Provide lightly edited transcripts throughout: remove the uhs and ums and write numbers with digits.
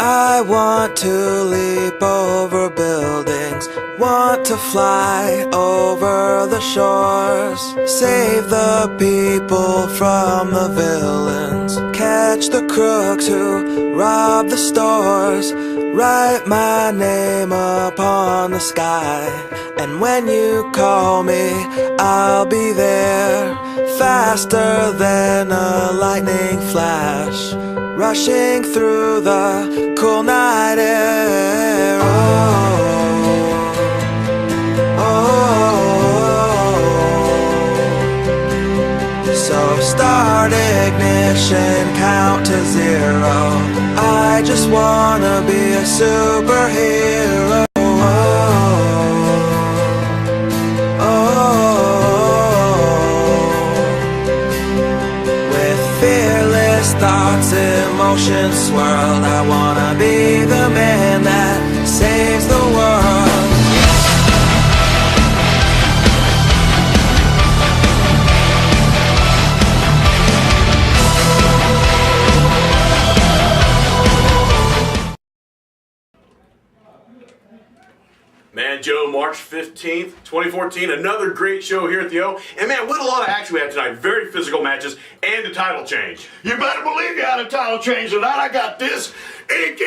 I want to leap over buildings, want to fly over the shores, save the people from the villains, catch the crooks who rob the stores, write my name upon the sky, and when you call me, I'll be there, faster than a lightning flash, rushing through the cool night air. So start ignition, count to 0. I just wanna be a superhero. With fearless thoughts, emotions swirled, I wanna be the man that saves the world. Man, Joe, March 15th, 2014, another great show here at the O. And man, what a lot of action we had tonight. Very physical matches and a title change. You better believe you had a title change tonight. I got this. Ink,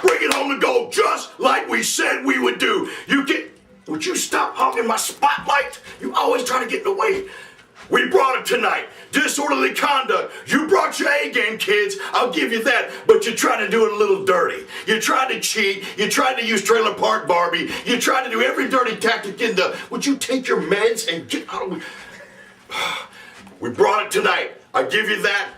bring it home to gold, just like we said we would do. Would you stop hogging my spotlight? You always try to get in the way. We brought it tonight. Disorderly conduct. You brought your A game, kids. I'll give you that. But you tried to do it a little dirty. You tried to cheat. You tried to use Trailer Park Barbie. You tried to do every dirty tactic in the... Would you take your meds and get out of... We brought it tonight. I give you that.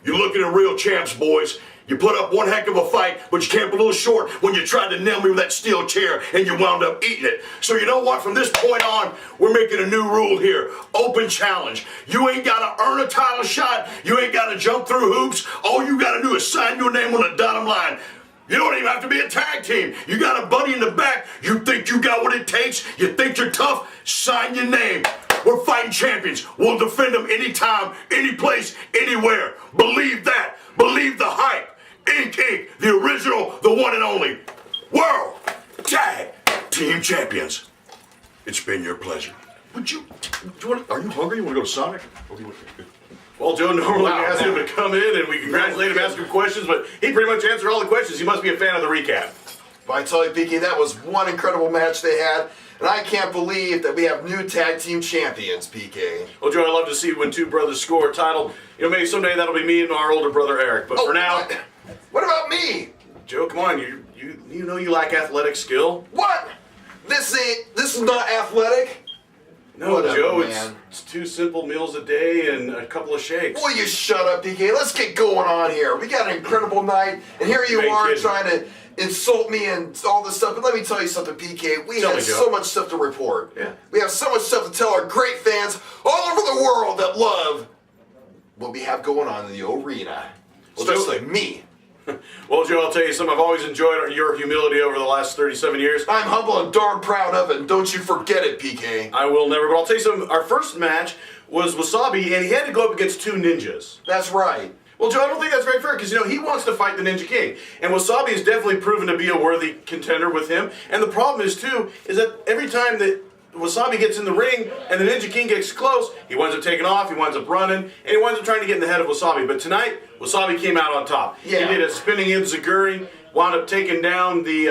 You're looking at real champs, boys. You put up one heck of a fight, but you came up a little short when you tried to nail me with that steel chair and you wound up eating it. So you know what? From this point on, we're making a new rule here. Open challenge. You ain't got to earn a title shot. You ain't got to jump through hoops. All you got to do is sign your name on the dotted line. You don't even have to be a tag team. You got a buddy in the back. You think you got what it takes. You think you're tough. Sign your name. We're fighting champions. We'll defend them anytime, any place, anywhere. Believe that. Believe the hype. Ink, the original, the one and only World Tag Team Champions. It's been your pleasure. Are you hungry? You want to go to Sonic? Well, Joe, normally we ask him to come in and we congratulate him, ask him questions, but he pretty much answered all the questions. He must be a fan of the recap. I tell you, PK, that was one incredible match they had, and I can't believe that we have new tag team champions, PK. Well, Joe, I love to see when two brothers score a title. You know, maybe someday that'll be me and our older brother Eric, but for now... What about me? Joe, come on, you know you lack athletic skill. What? This is not athletic. No, whatever, Joe, man. It's 2 simple meals a day and a couple of shakes. Will you shut up, PK? Let's get going on here. We got an incredible night, and here you are trying to insult me and all this stuff. But let me tell you something, PK. We have so much stuff to report. Yeah. We have so much stuff to tell our great fans all over the world that love what we have going on in the arena. Especially me. Well, Joe, I'll tell you something. I've always enjoyed your humility over the last 37 years. I'm humble and darn proud of it, and don't you forget it, PK. I will never, but I'll tell you something. Our first match was Wasabi, and he had to go up against 2 ninjas. That's right. Well, Joe, I don't think that's very fair, because, you know, he wants to fight the Ninja King. And Wasabi has definitely proven to be a worthy contender with him. And the problem is, too, is that every time that Wasabi gets in the ring and the Ninja King gets close, he winds up taking off, he winds up running, and he winds up trying to get in the head of Wasabi. But tonight, Wasabi came out on top. Yeah. He did a spinning enziguri, wound up taking down the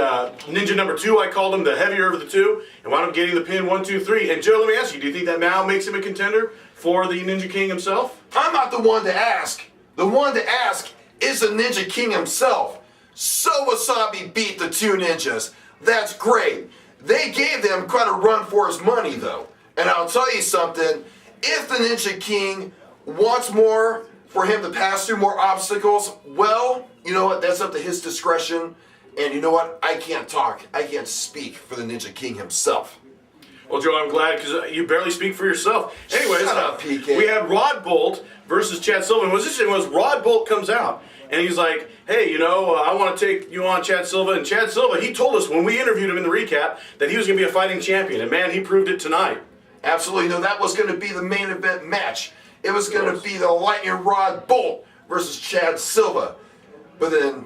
Ninja number 2, I called him, the heavier of the 2, and wound up getting the pin 1, 2, 3. And Joe, let me ask you, do you think that now makes him a contender for the Ninja King himself? I'm not the one to ask. The one to ask is the Ninja King himself. So Wasabi beat the 2 ninjas. That's great. They gave them quite a run for his money, though. And I'll tell you something, if the Ninja King wants more for him to pass through more obstacles, well, you know what, that's up to his discretion. And you know what, I can't talk, I can't speak for the Ninja King himself. Well, Joe, I'm glad, because you barely speak for yourself. Anyways, shut up, PK. We had Rod Bolt versus Chad Silva. And what's interesting was Rod Bolt comes out, and he's like, hey, you know, I want to take you on, Chad Silva. And Chad Silva, he told us when we interviewed him in the recap that he was going to be a fighting champion. And, man, he proved it tonight. Absolutely. No, that was going to be the main event match. It was going to be the Lightning Rod Bolt versus Chad Silva. But then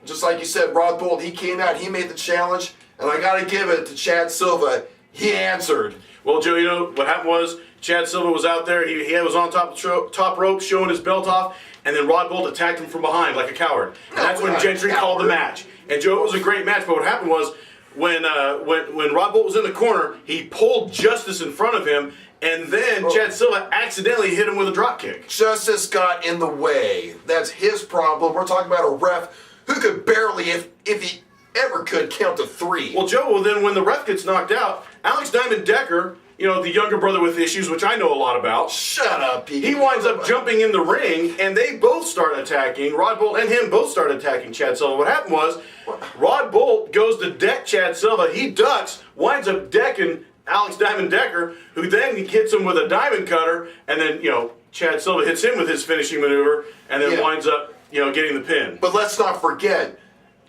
just like you said, Rod Bolt, he came out, he made the challenge, and I got to give it to Chad Silva. He answered. Well, Joe, you know, what happened was Chad Silva was out there. He was on top rope showing his belt off, and then Rod Bolt attacked him from behind like a coward. And that's when Gentry called the match. And, Joe, it was a great match, but what happened was when Rod Bolt was in the corner, he pulled Justice in front of him, and then Chad Silva accidentally hit him with a drop kick. Justice got in the way. That's his problem. We're talking about a ref who could barely, if he ever could, count to 3. Well, Joe, then when the ref gets knocked out, Alex Diamond Decker, you know, the younger brother with issues, which I know a lot about. Shut up, Pete. He winds up jumping in the ring, and they both start attacking. Rod Bolt and him both start attacking Chad Silva. What happened was, Rod Bolt goes to deck Chad Silva. He ducks, winds up decking Alex Diamond Decker, who then hits him with a diamond cutter, and then, you know, Chad Silva hits him with his finishing maneuver, and then winds up, you know, getting the pin. But let's not forget,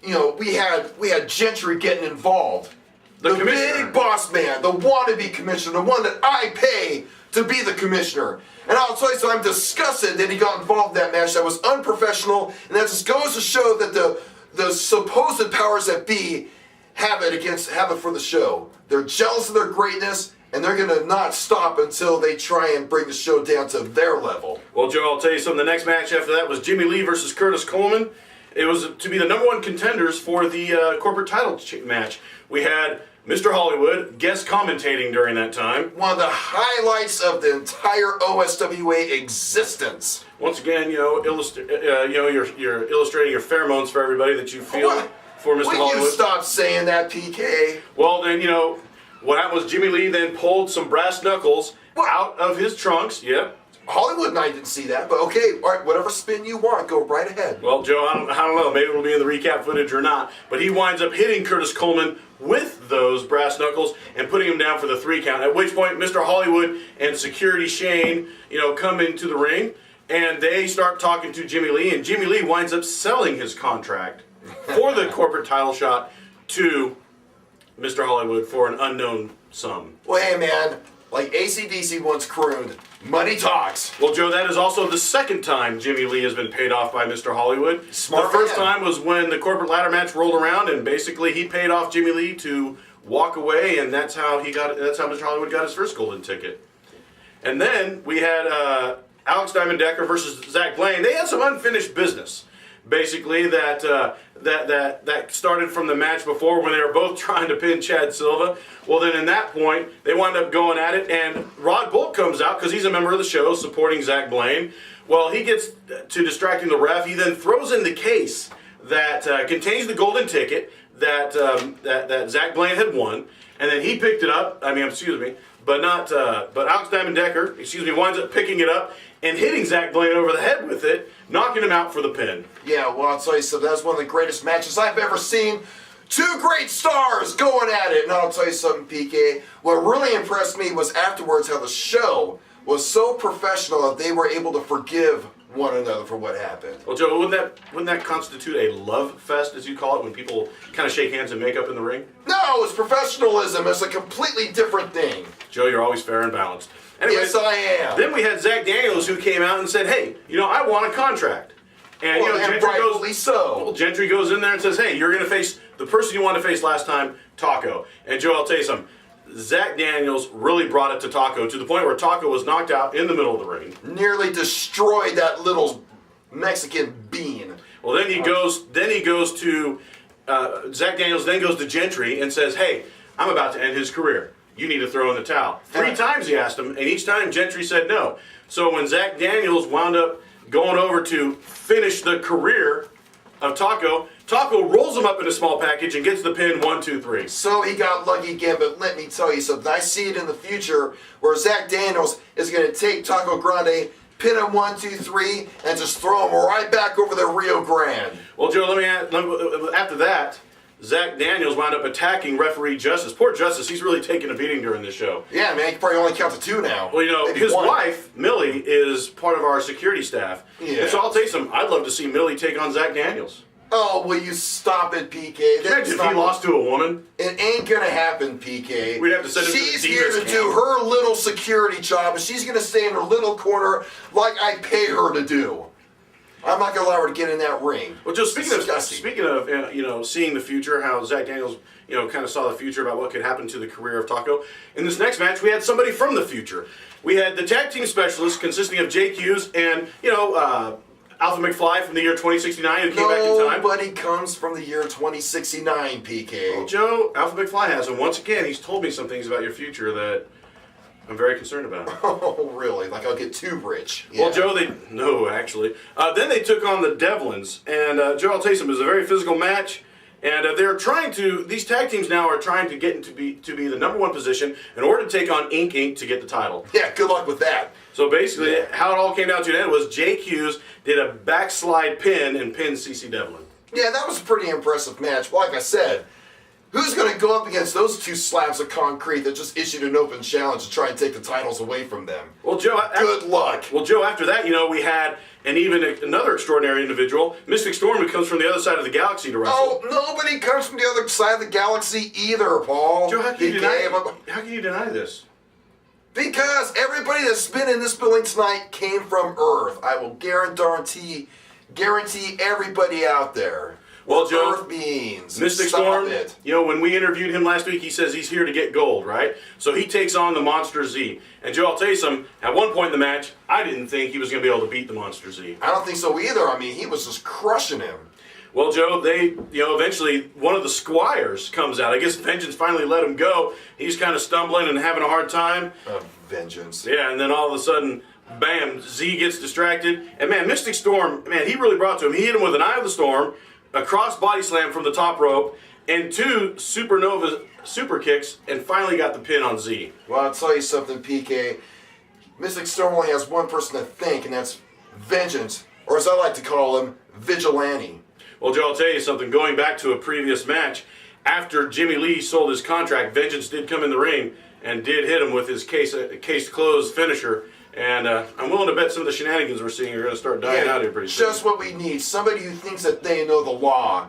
you know, we had Gentry getting involved. The big boss man, the wannabe commissioner, the one that I pay to be the commissioner. And I'll tell you something, I'm disgusted that he got involved in that match. That was unprofessional, and that just goes to show that the supposed powers that be have it for the show. They're jealous of their greatness, and they're going to not stop until they try and bring the show down to their level. Well, Joe, I'll tell you something. The next match after that was Jimmy Lee versus Curtis Coleman. It was to be the #1 contenders for the corporate title match. We had Mr. Hollywood guest commentating during that time. One of the highlights of the entire OSWA existence. Once again, you know, you're illustrating your pheromones for everybody that you feel for Mr. Hollywood. Will you stop saying that, PK? Well, then, you know, what happened was Jimmy Lee then pulled some brass knuckles out of his trunks. Yep. Hollywood and I didn't see that, but okay, all right, whatever spin you want, go right ahead. Well, Joe, I don't know. Maybe it'll be in the recap footage or not. But he winds up hitting Curtis Coleman with those brass knuckles and putting him down for the 3 count. At which point, Mr. Hollywood and Security Shane, you know, come into the ring, and they start talking to Jimmy Lee, and Jimmy Lee winds up selling his contract for the corporate title shot to Mr. Hollywood for an unknown sum. Well, hey, man, like AC/DC once crooned, money talks. Well, Joe, that is also the second time Jimmy Lee has been paid off by Mr. Hollywood. Smart The first man. time was when the corporate ladder match rolled around, and basically he paid off Jimmy Lee to walk away, and that's how Mr. Hollywood got his first golden ticket. And then we had Alex Diamond Decker versus Zach Blaine. They had some unfinished business. Basically, that started from the match before when they were both trying to pin Chad Silva. Well, then in that point, they wound up going at it, and Rod Bolt comes out because he's a member of the show supporting Zach Blaine. Well, he gets to distracting the ref. He then throws in the case that contains the golden ticket that Zach Blaine had won, and then he picked it up. But Alex Diamond Decker, winds up picking it up and hitting Zach Blaine over the head with it, knocking him out for the pin. Yeah, well, I'll tell you something, that's one of the greatest matches I've ever seen. 2 great stars going at it, and I'll tell you something, PK. What really impressed me was afterwards how the show was so professional that they were able to forgive one another for what happened. Well, Joe, wouldn't that constitute a love fest, as you call it, when people kind of shake hands and make up in the ring? No, it's professionalism. It's a completely different thing. Joe, you're always fair and balanced. Anyway, Yes, I am. Then we had Zach Daniels, who came out and said, "Hey, you know, I want a contract." And Well, and rightfully so. Well, Gentry goes in there and says, "Hey, you're going to face the person you wanted to face last time, Taco." And Joe, I'll tell you something. Zach Daniels really brought it to Taco to the point where Taco was knocked out in the middle of the ring. Nearly destroyed that little Mexican bean. Well, then he goes to Zach Daniels. Then goes to Gentry and says, "Hey, I'm about to end his career. You need to throw in the towel." 3 times he asked him, and each time Gentry said no. So when Zach Daniels wound up going over to finish the career of Taco, Taco rolls him up in a small package and gets the pin 1, 2, 3. So he got lucky again, but let me tell you something. I see it in the future where Zach Daniels is going to take Taco Grande, pin him 1, 2, 3, and just throw him right back over the Rio Grande. Well, Joe, after that, Zach Daniels wound up attacking referee Justice. Poor Justice, he's really taking a beating during this show. Yeah, man, he can probably only count to 2 now. Well, you know, Maybe his 1. wife, Millie, is part of our security staff. Yeah. And so I'll tell you something, I'd love to see Millie take on Zach Daniels. Oh, will you stop it, PK? Imagine if he lost to a woman. It ain't gonna happen, PK. We'd have to send him to the She's here to Divas do camp. her little security job, and she's gonna stay in her little corner like I pay her to do. I'm not gonna allow her to get in that ring. Well, just speaking Disgusting. of seeing the future, how Zach Daniels kind of saw the future about what could happen to the career of Taco. In this next match, we had somebody from the future. We had the tag team specialists consisting of Jake Hughes and Alpha McFly from the year 2069 who came back in time. Nobody comes from the year 2069, PK. Well, Joe, Alpha McFly has, and once again, he's told me some things about your future that I'm very concerned about. Oh, really? Like I'll get too rich. Well, Joe, actually. Then they took on the Devlins, and Joe, I'll tell you something, it was a very physical match, and these tag teams now are trying to get to be the number one position in order to take on Inc. to get the title. Yeah, good luck with that. So basically, how it all came down to the end was Jake Hughes did a backslide pin and pinned CC Devlin. Yeah, that was a pretty impressive match. Like I said, who's going to go up against those two slabs of concrete that just issued an open challenge to try and take the titles away from them? Well, Joe, good luck. Well, Joe, after that, we had another extraordinary individial, Mystic Storm, who comes from the other side of the galaxy to wrestle. Oh, nobody comes from the other side of the galaxy either, Paul. Joe, how can you deny this? Because everybody that's been in this building tonight came from Earth. I will guarantee everybody out there. Well, Joe, Earth beings. Mystic Storm, when we interviewed him last week, he says he's here to get gold, right? So he takes on the Monster Z. And Joe, I'll tell you something, at one point in the match, I didn't think he was going to be able to beat the Monster Z. I don't think so either. I mean, he was just crushing him. Well, Joe, eventually one of the Squires comes out. I guess Vengeance finally let him go. He's kind of stumbling and having a hard time. Vengeance. Yeah, and then all of a sudden, bam, Z gets distracted. And man, Mystic Storm, he really brought to him. He hit him with an Eye of the Storm, a cross body slam from the top rope, and 2 supernova super kicks, and finally got the pin on Z. Well, I'll tell you something, PK. Mystic Storm only has one person to thank, and that's Vengeance, or as I like to call him, Vigilante. Well, Joe, I'll tell you something. Going back to a previous match, after Jimmy Lee sold his contract, Vengeance did come in the ring and did hit him with his case closed finisher. And I'm willing to bet some of the shenanigans we're seeing are going to start dying out here pretty soon. Just what we need. Somebody who thinks that they know the law.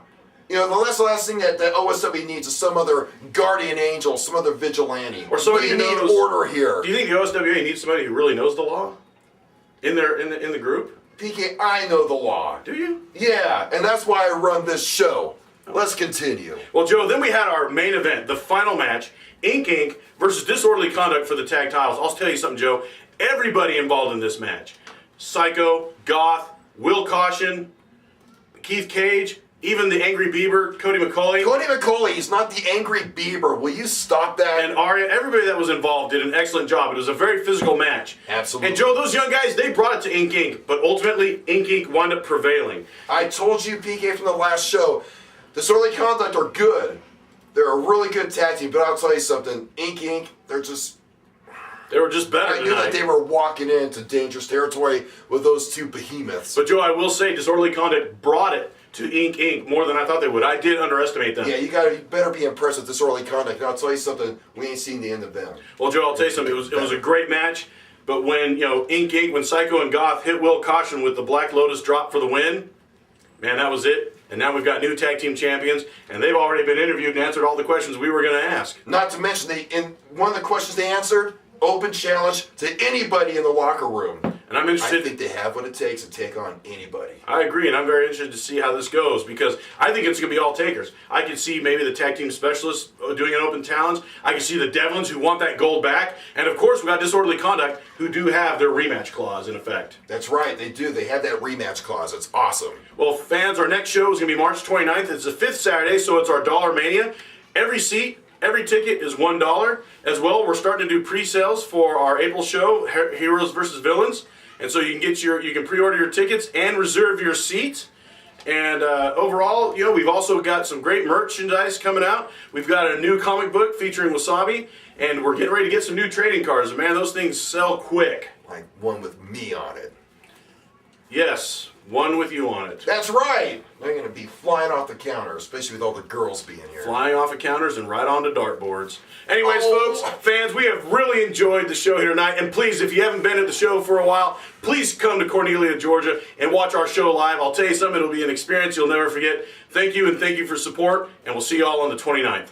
The last thing that the OSW needs is some other guardian angel, some other vigilante. Or somebody we who need knows order here. Do you think the OSWA needs somebody who really knows the law in the group? PK, I know the law. Do you? Yeah, and that's why I run this show. Let's continue. Well, Joe, then we had our main event, the final match, Inc. versus Disorderly Conduct for the tag titles. I'll tell you something, Joe. Everybody involved in this match. Psycho, Goth, Will Caution, Keith Cage, even the Angry Bieber, Cody McCauley. Cody McCauley, he's not the Angry Bieber. Will you stop that? And Arya, everybody that was involved did an excellent job. It was a very physical match. Absolutely. And Joe, those young guys, they brought it to Inc. But ultimately, Inc. wound up prevailing. I told you, PK, from the last show, Disorderly Conduct are good. They're a really good tag team, but I'll tell you something. Inc., they were just better I knew that they were walking into dangerous territory with those 2 behemoths. But Joe, I will say, Disorderly Conduct brought it to Inc. more than I thought they would. I did underestimate them. Yeah, you better be impressed with Disorderly Conduct. And I'll tell you something, we ain't seen the end of them. Well, Joe, I'll tell you something. It was a great match, but when Inc., when Psycho and Goth hit Will Caution with the Black Lotus drop for the win, man, that was it. And now we've got new tag team champions, and they've already been interviewed and answered all the questions we were going to ask. Not to mention, in one of the questions they answered, open challenge to anybody in the locker room. And I'm interested. I think they have what it takes to take on anybody. I agree, and I'm very interested to see how this goes because I think it's going to be all takers. I could see maybe the tag team specialists doing an open challenge. I can see the Devlins who want that gold back. And of course, we've got Disorderly Conduct who do have their rematch clause in effect. That's right, they do. They have that rematch clause. It's awesome. Well, fans, our next show is going to be March 29th. It's the 5th Saturday, so it's our Dollar Mania. Every ticket is $1. As well, we're starting to do pre-sales for our April show, Heroes vs. Villains. And so you can pre-order your tickets and reserve your seat. And overall, we've also got some great merchandise coming out. We've got a new comic book featuring Wasabi, and we're getting ready to get some new trading cards. And man, those things sell quick. Like one with me on it. Yes, one with you on it. That's right. They're going to be flying off the counter, especially with all the girls being here. Flying off of counters and right onto dartboards. Anyways, folks, fans, we have really enjoyed the show here tonight. And please, if you haven't been at the show for a while, please come to Cornelia, Georgia, and watch our show live. I'll tell you something, it'll be an experience you'll never forget. Thank you, and thank you for support, and we'll see you all on the 29th.